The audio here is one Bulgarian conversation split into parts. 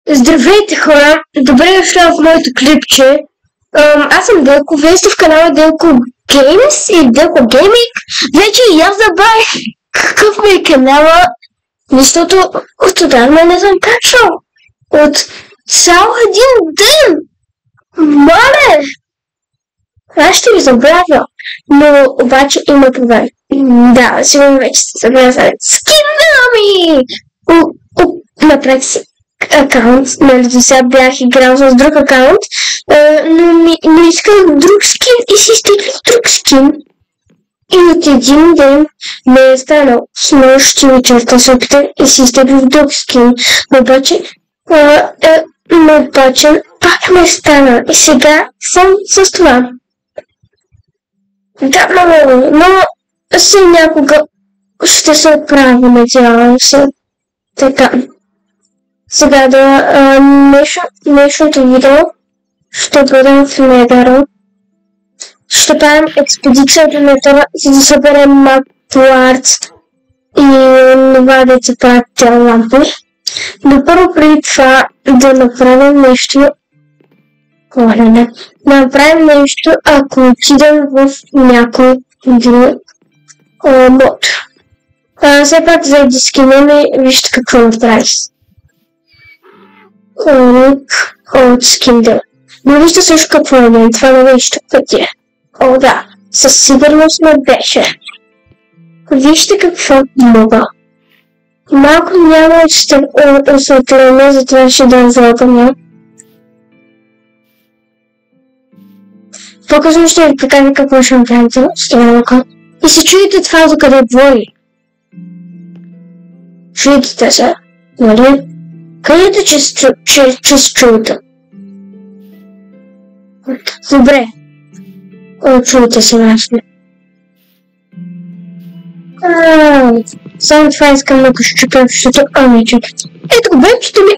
Здравейте хора! Добре дошли в моето клипче. Аз съм Делко, вие сте в канала Делко Геймс и Делко Гейминг. Вече и аз забравих какъв ми е канала, защото отдавна не съм качвал. От цял един ден! Мале! Аз ще ви забравя, но обаче има проблем. Да, сигурно вече сте забравя скина ми! Направих си акаунт, нали сега бях играл с друг акаунт, но исках друг скин и си изтеглих друг скин. И от един ден ме е станал с нощи вечерта се опитах и си изтеглих друг скин, но обаче пак ме е станал и сега съм с това. Да, но си някога ще се оправи, надявам се. Така. Сега днешното видео ще бъдем в Недъра. Ще правим експедиция до Недъра, за да съберем Макпларц и това да се правят тя лампи. Но първо преди това да направим нещо. Да направим нещо, ако отидем в някой друг мод. Все пак заради скина ми, вижте какво направих. От скиндър. Но вижте също какво е мен, това не нещо пътя. О, да, със сигурност не беше. Вижте какво мога. Малко няма осветление, затова ще дам златания. По-късно ще ви покажа какво ще направим с това малко. И се чуете това до къде води. Чуете се, нали? Където че се чуете? Добре. Чуете се начин. Само това искам да го щупя, защото... не чакайте. Ето го, бебчето ми!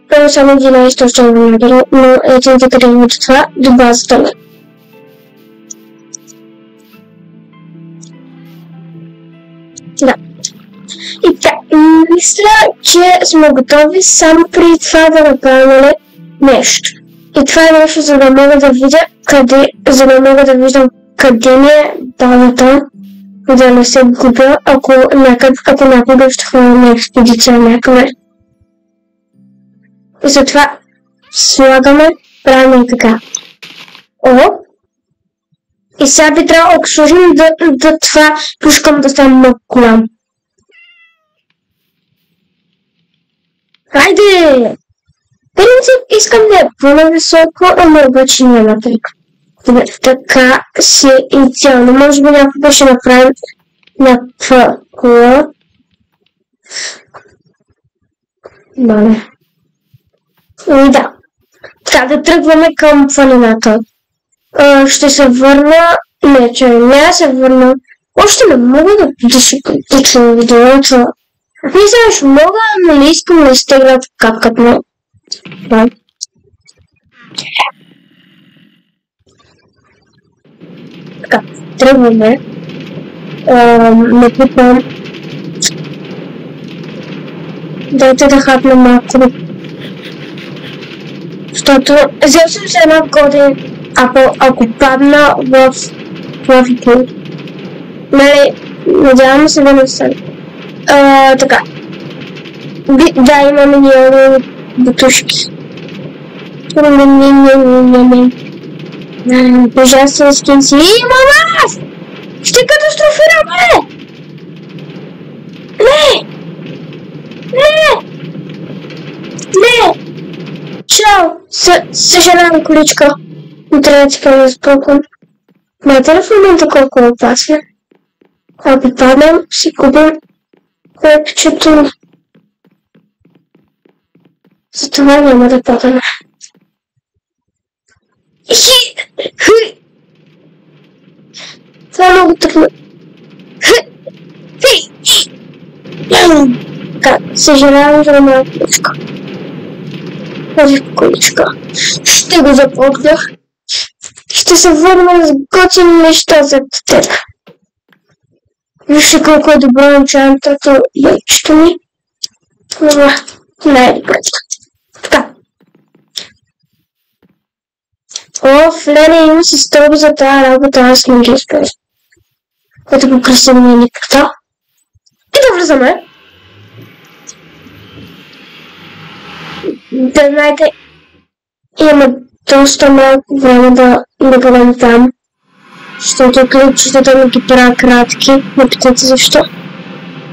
Първо само 11 ще го намеря, но ето да къде имате това до базата ми. Да. И така, мисля, че сме готови само преди това да направим нещо. И това е нещо, за да мога да видя къде ми е базата, да не се губя, ако някога ще ходя на експедиция някъде. И затова слагаме, правим така. И сега би трябвало, ако сложим да това пушкам да стане много голям. Хайде! Принцип искам да е по-нависоко, ама обаче няма трик. Така си е идеално. Може би някога ще направим някаква кола. Мале. И да. Така да тръгваме към планината. Ще се върна... Не се върна. Още не мога да си пичам видеото. Не знаеш, мога, но не искам да изтегля капката ми. Да. Така, тръгваме. Напитвам. Дайте да хапна малко. Защото взел съм се една година, ако падна в плавите. Нали, надявам се да не стане. Така. Да, имаме ние бутушки. Ужасен скин си. Мама! Ще катастрофираме! Не! Чао! Съжалявам, количка. Не трябва да ти кажа спокойно. Знаете ли в момента колко е опасно? Ако падам, си губим копчето. Затова няма да падаме. Това е много трудно. Съжалявам за малко количка. Тази количка. Ще го запомня. Ще се върна с готини неща за теб. Вижте колко е добро енчантното яйчето ми. Това най-добре. Така. О, Флери, има си стълби за тази работа, аз не ги изпълня. Което го красиваме никакто. И да влизаме. Да знаете, имаме доста малко време да бъдем там. Защото клипчетата ми ги правя кратки. Не питайте защо.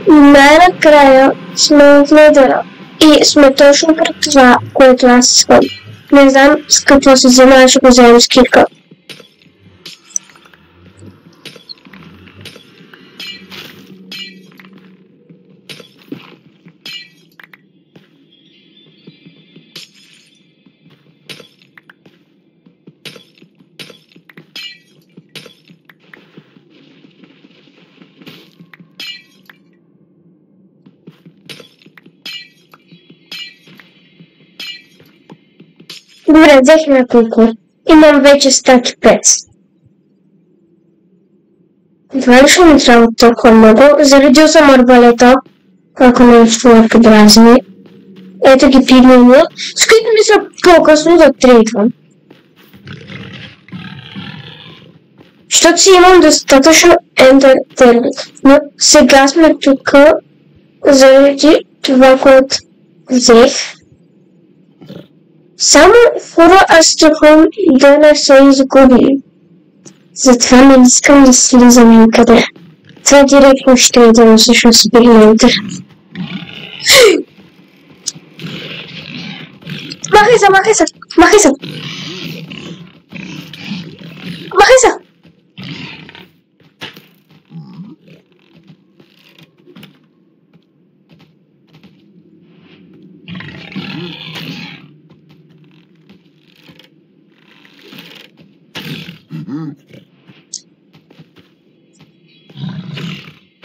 Най-накрая сме от лидера. И сме точно пред това, което аз искам. Не знам с какво се взема, ще го вземем с кирка. Добре, взех няколко. Имам вече стаки 5. Това ли ще ми трябва толкова много? Заредил съм арбалета, ако нещо ме подразни. Ето ги пигмени, с които ми са по-късно да трейдвам. Защото си имам достатъчно ентертеймент. Но сега сме тук заради това, което взех. Само хора аз страхувам да не се изгуби. Затова не искам да слизам никъде. Това директно ще идем всъщност с пигмента. Махай се, махай се, махай се! Махай се!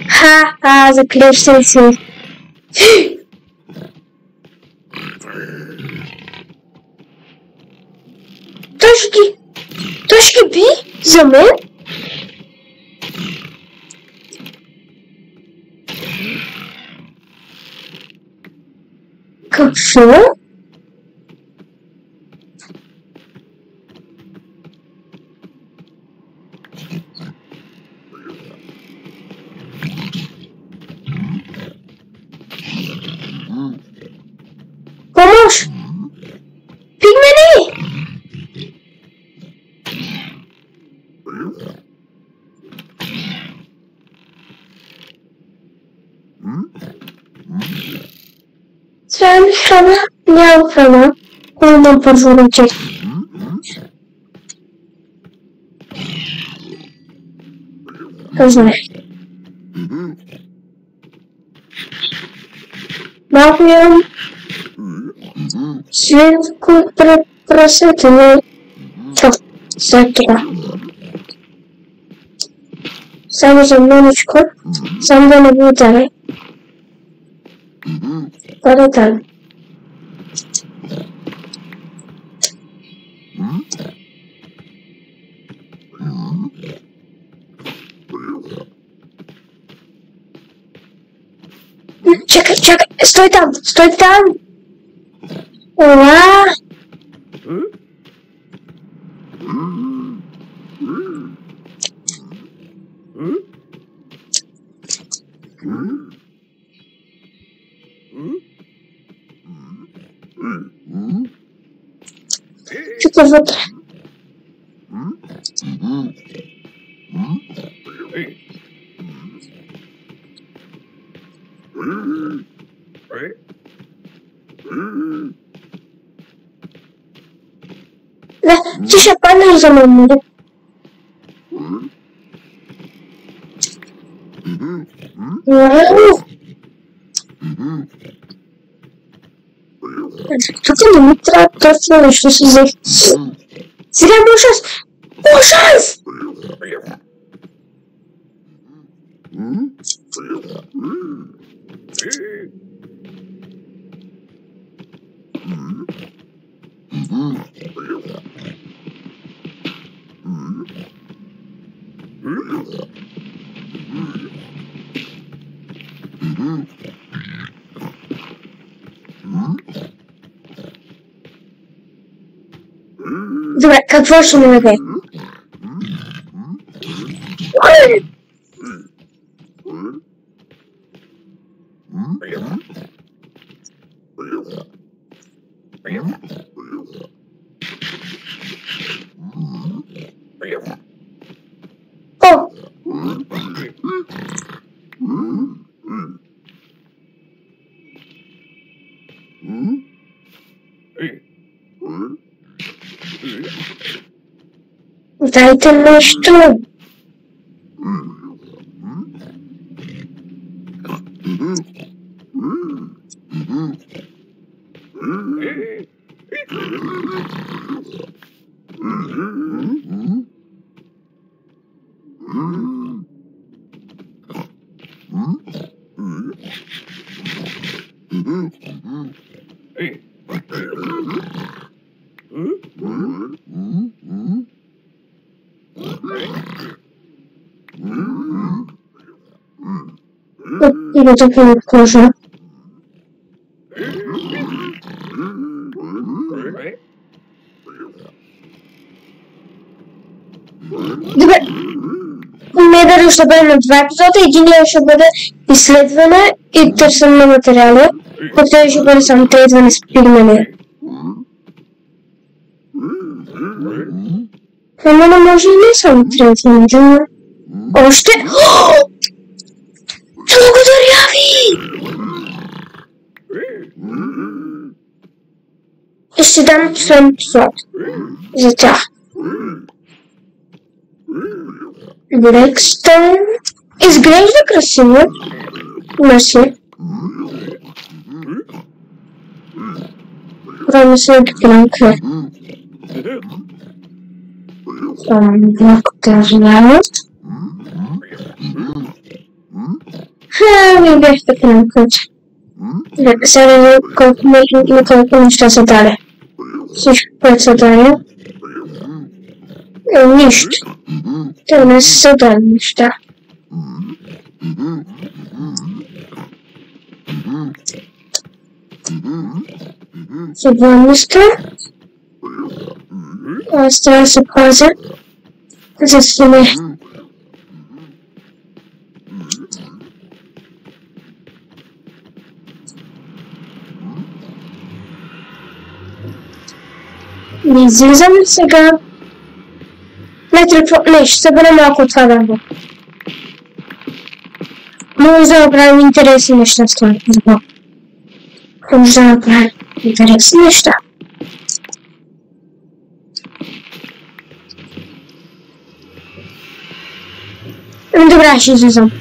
Ха-ха, заклещен си. Той ще би за мен? Какво? Помощ! Пигмени! Трябва ми храна? Няма храна. Имам първо ръче. Знаеш. Малко имам свинско пресетене. След това. Само за мъничко. Само да не го ударе. Пада там. Чакай, стой там! Уа! Чакай вътре. Не, ти ще паднеш за мен, нали? Тук не ми трябва точно нещо си взех. Сега ужас! Ужас! Добре, какво ще ми даде? О! Дайте нещо! Или такова кожа. Добре. Не дали ще бъде на 2 епизода. Единият ще бъде изследване и търсене на материали. Който ще бъде само трейдване с пигмени. Но може и не само трейдване, да... Още... Благодаря ви! И ще дам последен епизод за тях. Blackstone изглежда красиво. Мерси. Време се отклянка. Малко те знаят. Ми бях така на къча. Сега да видя колко неща са дали. Всичко, което са дали. Нищо. Те не са дали неща. Съборността. Аз трябва да се пазя. За свине. Не излизам сега. Не, ще се бъде малко от това дърво. Може да направим интересни неща с това дърво. Може да направим интересни неща. Добре, ще излизам.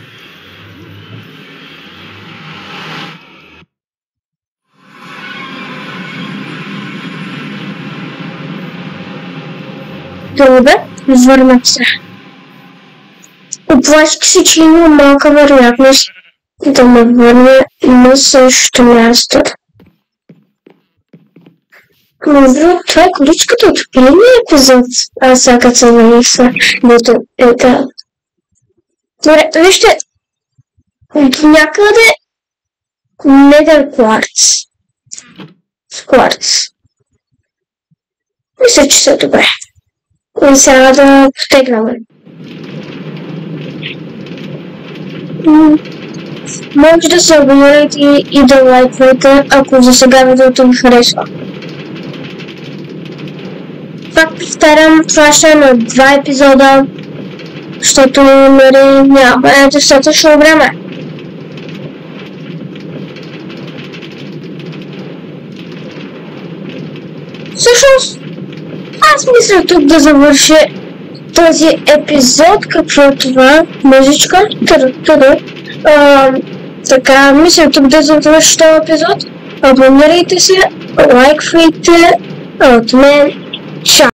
Добре, върнах се. Оплаших се, че има малка вероятност да ме върне на същото място. Между това е количката от предния епизод. Аз сега като се нависа, дето е да. Добре, вижте. От някъде недър кварц. Кварц. Мисля, че са добре. И сега да потегляме. Може да се абонирате и да лайквате, ако за сега видеото ви харесва. Пак повтарям, това ще е на 2 епизода, защото няма достатъчно време. Всъщност, аз мисля тук да завърша този епизод, какво е това, мъжичка, така, мисля тук да завърша този епизод. Абонирайте се, лайквайте от мен. Ciao.